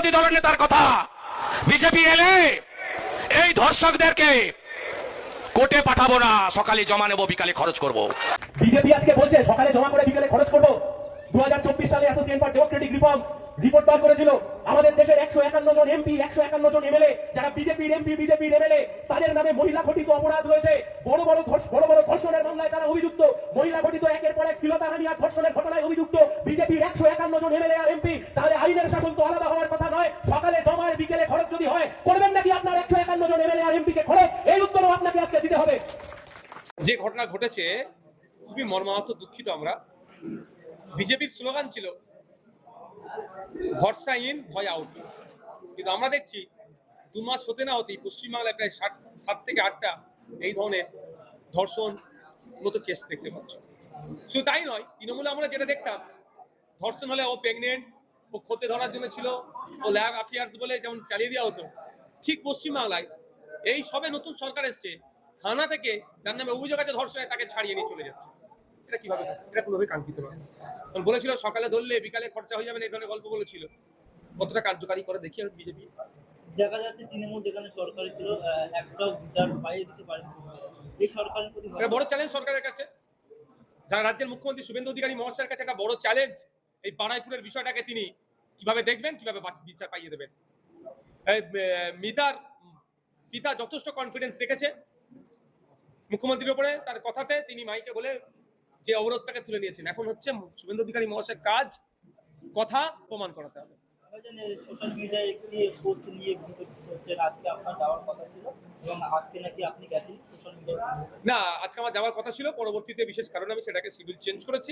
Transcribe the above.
বিরোধী দলের নেতার কথা। বিজেপি এলে এই ধর্ষকদেরকে কোর্টে পাঠাবো না, সকালে জমা নেবো, বিকালে খরচ করব। বিজেপি আজকে বলছে সকালে জমা করে বিকেলে খরচ করবো। 2024 সালে Association for Democratic Reforms report বার করেছিল আমাদের দেশের 151 জন এমপি, 151 জন এমএলএ, যারা বিজেপির এমপি, বিজেপির এমএলএ, তাদের নামে মহিলা ঘটিত অপরাধ রয়েছে। বড় বড় ধর্ষণের মামলায় তারা অভিযুক্ত। মহিলা ঘটিত একের পর এক শ্লীলতাহানি আর ধর্ষণের ঘটনায় অভিযুক্ত বিজেপির 151 জন এমএলএ আর এমপি। তাহলে আইনের শাসন তো আলাদা হওয়ার কথা নয়। সকালে জমা আর বিকেলে খরচ যদি হয়, করবেন নাকি আপনার 151 জন এমএলএ আর এমপি কে খরচ? এই উত্তরও আপনাকে আজকে দিতে হবে। যে ঘটনা ঘটেছে খুবই মর্মাহত, দুঃখিত আমরা। বিজেপির স্লোগান ছিল ভরসা ইন, ভয় আউট। কিন্তু আমরা দেখছি 2 মাস হতে না হতেই পশ্চিমবাংলায় প্রায় 7 থেকে 8টা এই ধরনের ধর্ষণ মতো কেস দেখতে পাচ্ছি। শুধু তাই নয়, তৃণমূলে আমরা যেটা দেখতাম, ধর্ষণ হলে ও প্রেগনেন্ট, ও খোঁতে ধরার জন্য ছিল, ও ল্যাব অ্যাফেয়ার্স বলে যেমন চালিয়ে দেওয়া হতো, ঠিক পশ্চিমবাংলায় এই সবে নতুন সরকার এসছে, থানা থেকে যার নামে অভিযোগ আছে ধর্ষণে তাকে ছাড়িয়ে নিয়ে চলে যাচ্ছে। এটা কিভাবে? এটা কোনোভাবে কাঙ্ক্ষিত নয়। কারণ বলেছিল সকালে ধরলে বিকালে খরচা হয়ে যাবে, এই ধরনের গল্প বলেছিল। কতটা কার্যকারী করে দেখি বিজেপি। দেখা যাচ্ছে তৃণমূল যেখানে সরকারি ছিল একটাও বিচার পাইয়ে দিতে পারেনি। এই সরকারের প্রতি এটা বড় চ্যালেঞ্জ সরকারের কাছে। যারা রাজ্যের মুখ্যমন্ত্রী শুভেন্দু অধিকারী মহাশয়ের কাছে একটা বড় চ্যালেঞ্জ, এই বারাইপুরের বিষয়টাকে তিনি কিভাবে দেখবেন, কিভাবে বিচার পাইয়ে দেবেন। মিতার পিতা যথেষ্ট কনফিডেন্স রেখেছে মুখ্যমন্ত্রীর উপরে, তার কথাতে তিনি মাইকে বলে যে অবরোধটাকে তুলে নিয়েছেন। এখন হচ্ছে শুভেন্দু অধিকারী মহাশয়ের কাজ কথা প্রমাণ করাতে হবে। সোশ্যাল মিডিয়ায় একটি পোস্ট নিয়ে আজকে আপনার যাওয়ার কথা ছিল এবং আজকে নাকি আপনি গেছেন সোশ্যাল মিডিয়ায়। না, আজকে আমার যাওয়ার কথা ছিল, পরবর্তীতে বিশেষ কারণে আমি সেটাকে শিডিউল চেঞ্জ করেছি।